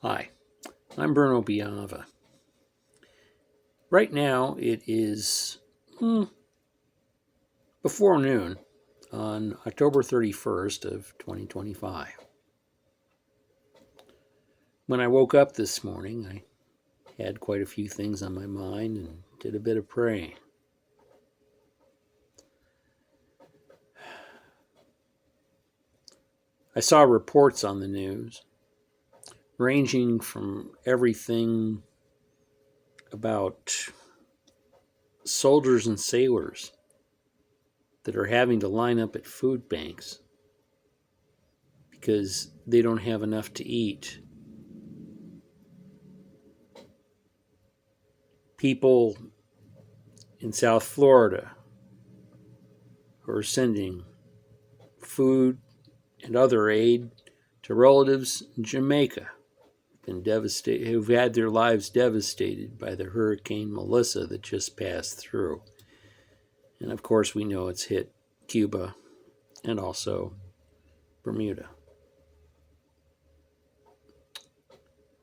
Hi, I'm Bruno Biava. Right now it is before noon on October 31st of 2025. When I woke up this morning, I had quite a few things on my mind and did a bit of praying. I saw reports on the news ranging from everything about soldiers and sailors that are having to line up at food banks because they don't have enough to eat. People in South Florida who are sending food and other aid to relatives in Jamaica who've had their lives devastated by the Hurricane Melissa that just passed through. And of course, we know it's hit Cuba and also Bermuda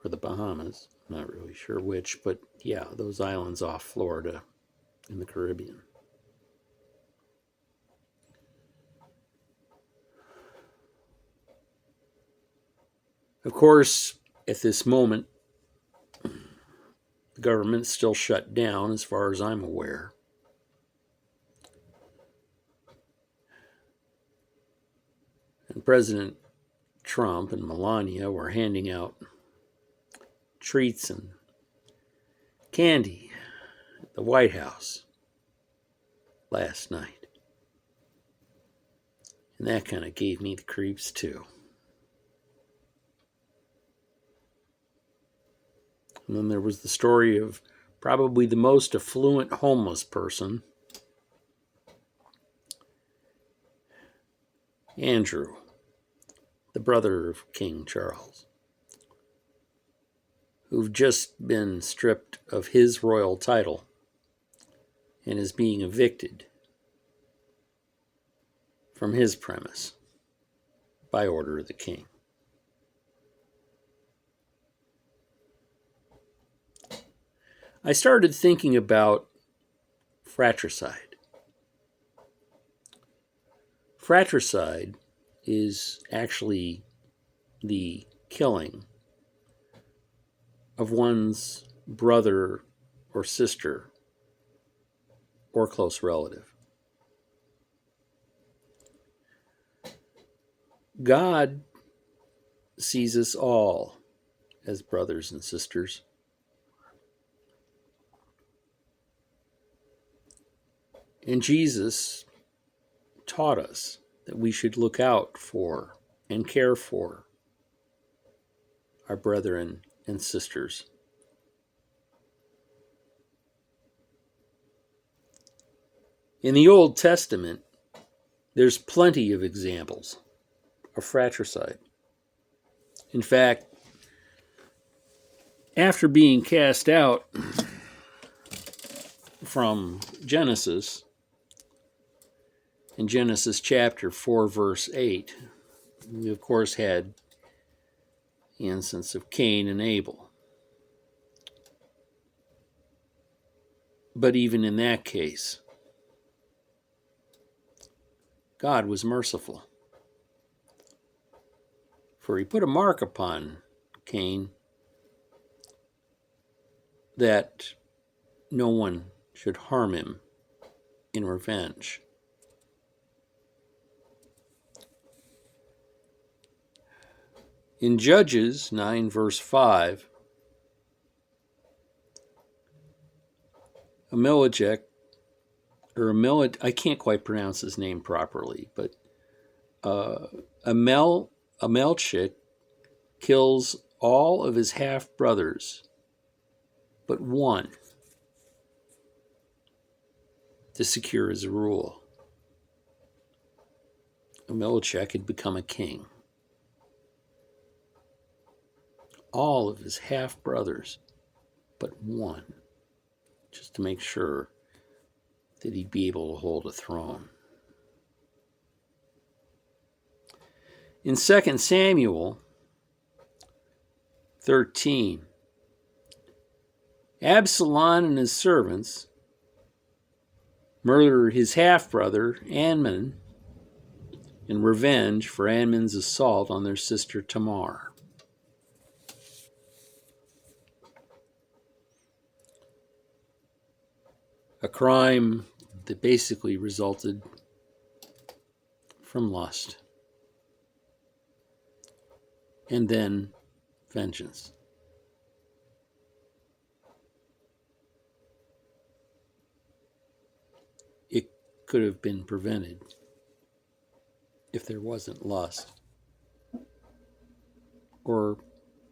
or the Bahamas. I'm not really sure which, but yeah, those islands off Florida in the Caribbean. Of course, at this moment, the government's still shut down as far as I'm aware. And President Trump and Melania were handing out treats and candy at the White House last night. And that kind of gave me the creeps too. And then there was the story of probably the most affluent homeless person, Andrew, the brother of King Charles, who've just been stripped of his royal title and is being evicted from his premise by order of the king. I started thinking about fratricide. Fratricide is actually the killing of one's brother or sister or close relative. God sees us all as brothers and sisters. And Jesus taught us that we should look out for and care for our brethren and sisters. In the Old Testament, there's plenty of examples of fratricide. In fact, after being cast out from Genesis, in Genesis chapter 4, verse 8, we of course had the instance of Cain and Abel. But even in that case, God was merciful. For he put a mark upon Cain that no one should harm him in revenge. In Judges 9, verse 5, I can't quite pronounce his name properly, but Amalchik kills all of his half-brothers but one to secure his rule. Amalchik had become a king. All of his half-brothers but one, just to make sure that he'd be able to hold a throne. In 2 Samuel 13. Absalom and his servants murdered his half-brother Amnon in revenge for Amnon's assault on their sister Tamar. A crime that basically resulted from lust and then vengeance. It could have been prevented if there wasn't lust, or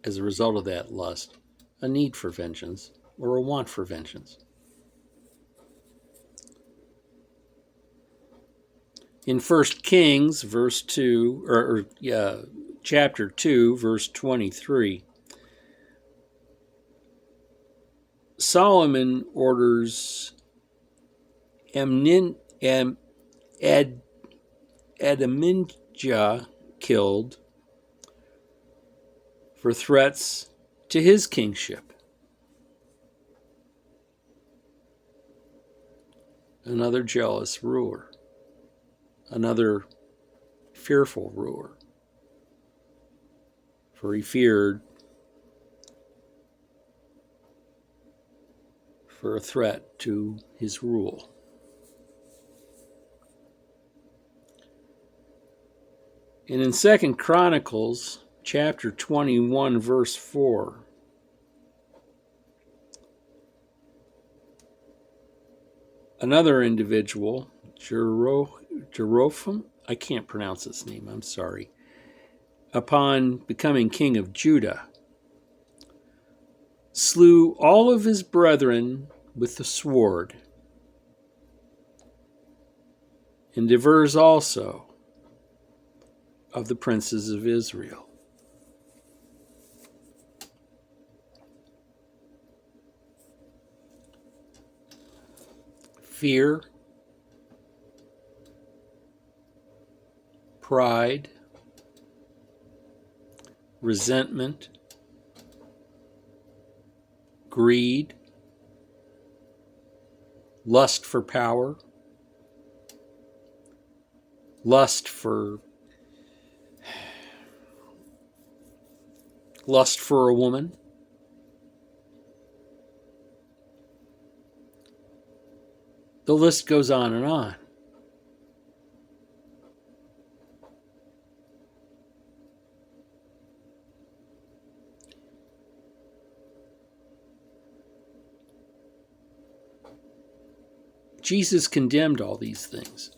as a result of that lust, a need for vengeance or a want for vengeance. In 1 Kings, verse 2, chapter 2, verse 23, Solomon orders Adonijah killed for threats to his kingship. Another jealous ruler. Another fearful ruler, for he feared for a threat to his rule. And in 2 Chronicles, chapter 21, verse 4, another individual, Jeroboam, I can't pronounce his name, I'm sorry, upon becoming king of Judah, slew all of his brethren with the sword, and divers also of the princes of Israel. Fear, pride, resentment, greed, lust for power, lust for a woman, the list goes on and on. Jesus condemned all these things.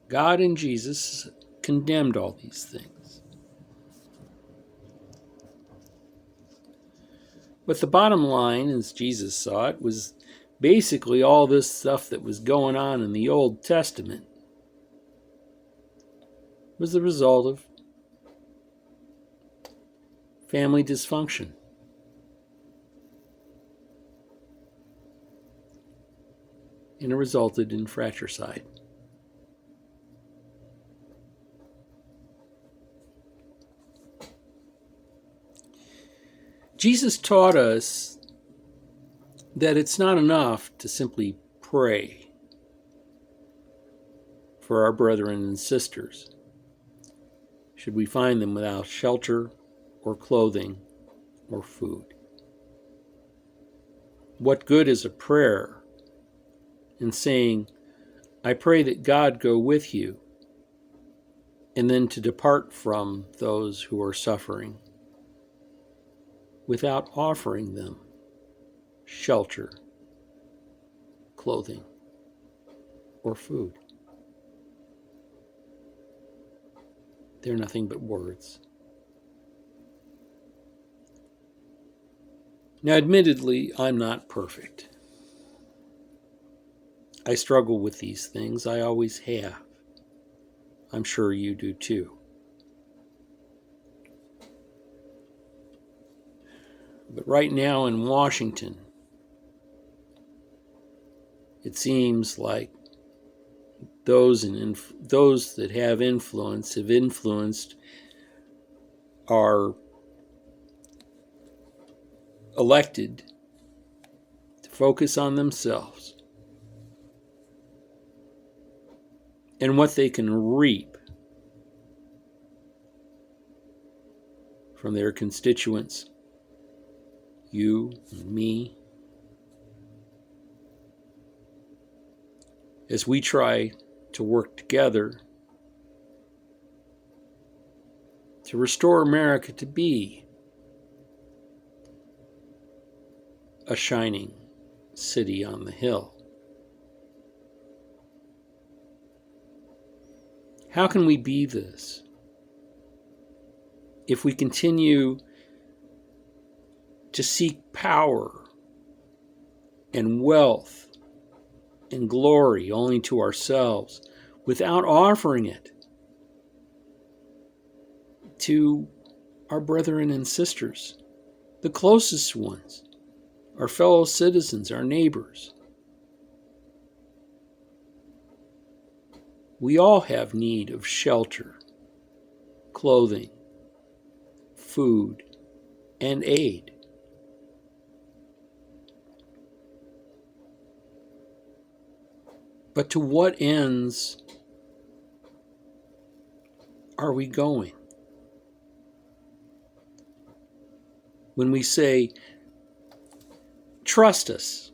God and Jesus condemned all these things. But the bottom line, as Jesus saw it, was basically all this stuff that was going on in the Old Testament was the result of family dysfunction. And it resulted in fratricide. Jesus taught us that it's not enough to simply pray for our brethren and sisters, should we find them without shelter or clothing or food. What good is a prayer in saying, I pray that God go with you, and then to depart from those who are suffering without offering them shelter, clothing, or food? They're nothing but words. Now, admittedly, I'm not perfect. I struggle with these things. I always have. I'm sure you do too. But right now in Washington, it seems like those that have influenced are elected to focus on themselves and what they can reap from their constituents, you and me, as we try to work together to restore America to be a shining city on the hill. How can we be this if we continue to seek power and wealth and glory only to ourselves without offering it to our brethren and sisters, the closest ones, our fellow citizens, our neighbors? We all have need of shelter, clothing, food, and aid. But to what ends are we going? When we say, trust us,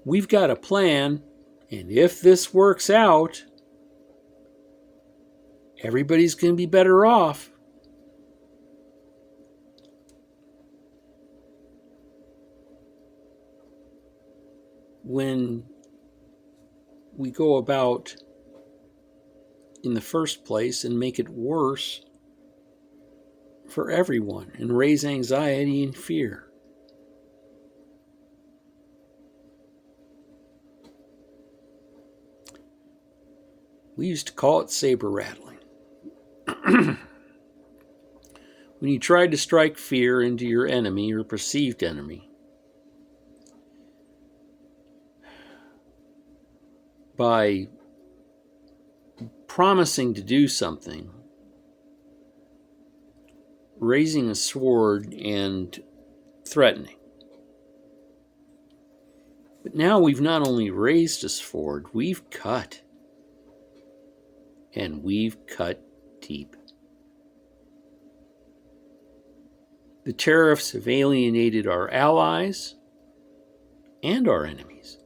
we've got a plan, and if this works out, everybody's going to be better off. When we go about in the first place and make it worse for everyone and raise anxiety and fear. We used to call it saber rattling. When you tried to strike fear into your enemy or perceived enemy by promising to do something, raising a sword and threatening. But now we've not only raised a sword, we've cut. And we've cut deep. The tariffs have alienated our allies and our enemies.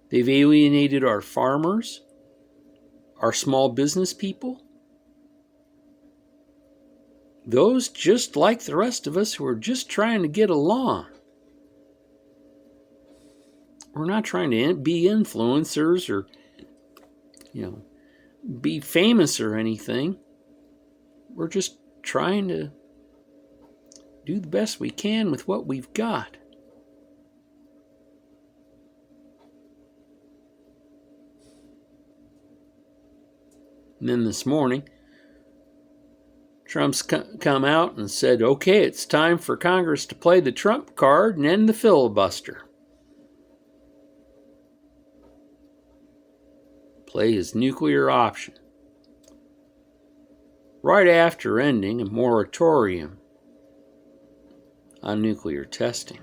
They've alienated our farmers, our small business people, those just like the rest of us who are just trying to get along. We're not trying to be influencers or, be famous or anything. We're just trying to do the best we can with what we've got. And then this morning, Trump's come out and said, okay, it's time for Congress to play the Trump card and end the filibuster. Play his nuclear option. Right after ending a moratorium on nuclear testing.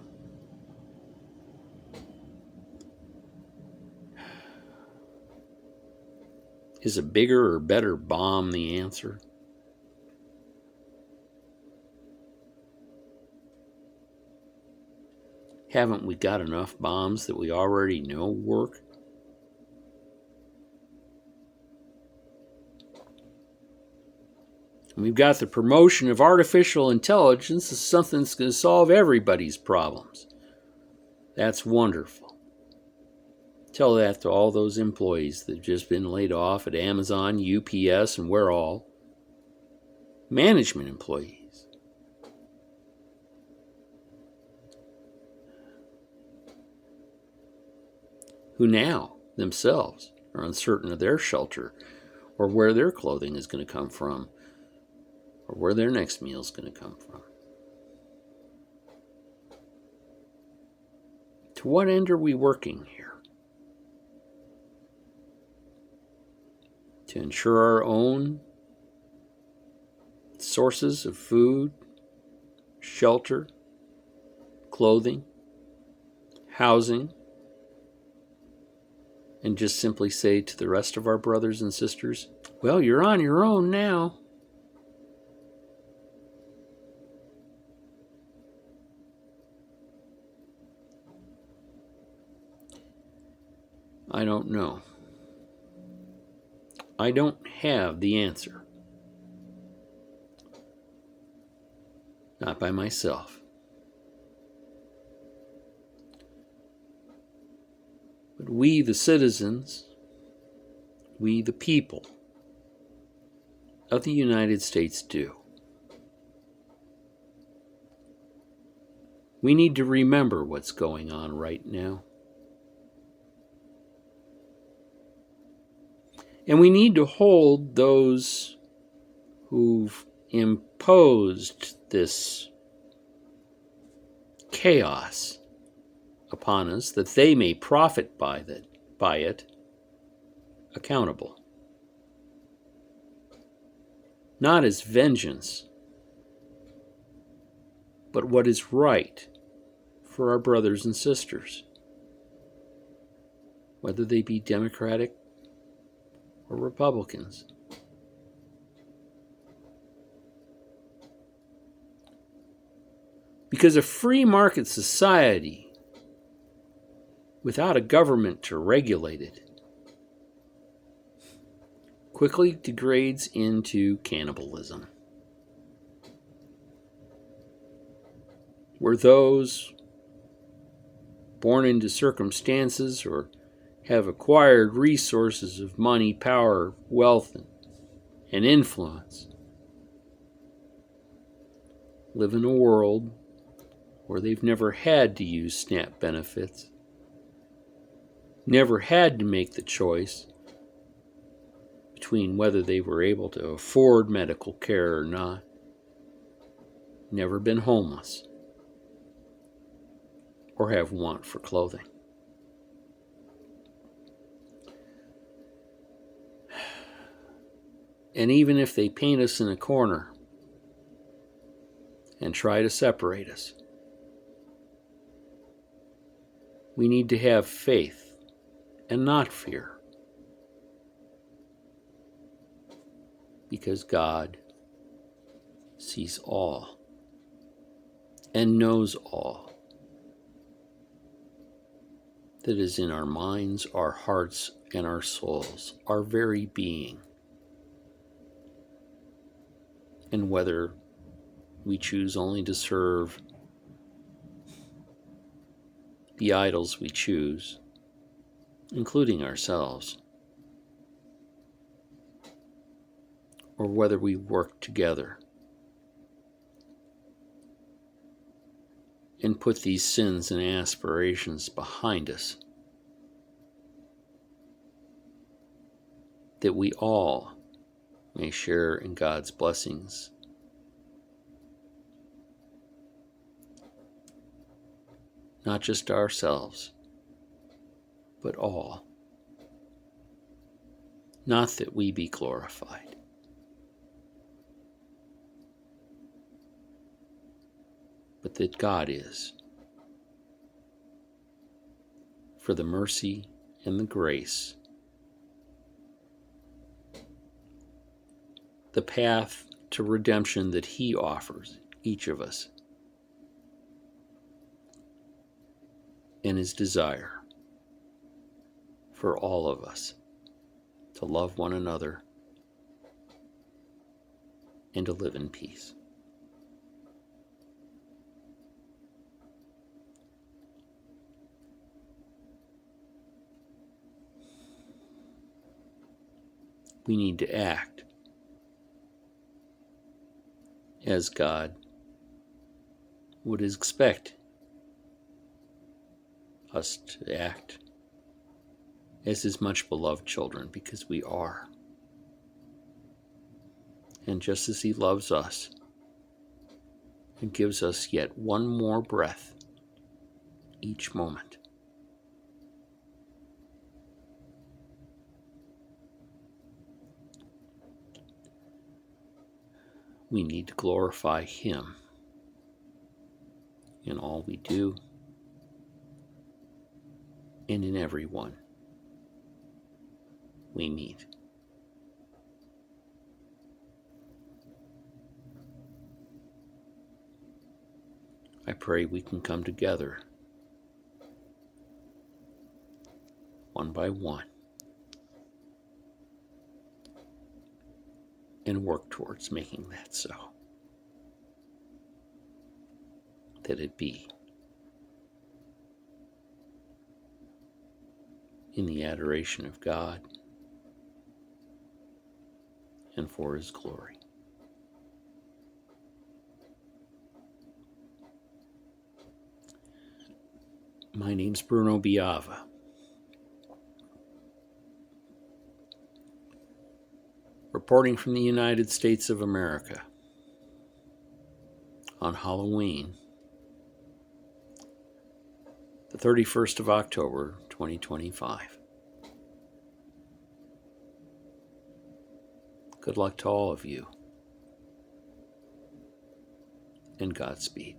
Is a bigger or better bomb the answer? Haven't we got enough bombs that we already know work? We've got the promotion of artificial intelligence as something that's going to solve everybody's problems. That's wonderful. Tell that to all those employees that have just been laid off at Amazon, UPS, and where all. Management employees. Who now, themselves, are uncertain of their shelter or where their clothing is going to come from or where their next meal is going to come from. To what end are we working here? To ensure our own sources of food, shelter, clothing, housing, and just simply say to the rest of our brothers and sisters, well, you're on your own now. I don't know. I don't have the answer. Not by myself. But we, the citizens, we, the people of the United States, do. We need to remember what's going on right now. And we need to hold those who've imposed this chaos upon us, that they may profit by it, accountable. Not as vengeance, but what is right for our brothers and sisters, whether they be Democratic or Republicans. Because a free market society without a government to regulate it quickly degrades into cannibalism, where those born into circumstances or have acquired resources of money, power, wealth, and influence live in a world where they've never had to use SNAP benefits, never had to make the choice between whether they were able to afford medical care or not, never been homeless, or have want for clothing. And even if they paint us in a corner and try to separate us, we need to have faith and not fear, because God sees all and knows all that is in our minds, our hearts, and our souls, our very being. And whether we choose only to serve the idols we choose, including ourselves, or whether we work together and put these sins and aspirations behind us, that we all may share in God's blessings. Not just ourselves, but all. Not that we be glorified, but that God is, for the mercy and the grace, the path to redemption that He offers each of us, and His desire for all of us to love one another and to live in peace. We need to act as God would expect us to act as His much beloved children, because we are. And just as He loves us and gives us yet one more breath each moment, We need to glorify Him in all we do and in everyone we meet. I pray we can come together one by one and work towards making that so. That it be in the adoration of God and for His glory. My name's Bruno Biava. Reporting from the United States of America on Halloween, the 31st of October, 2025. Good luck to all of you, and Godspeed.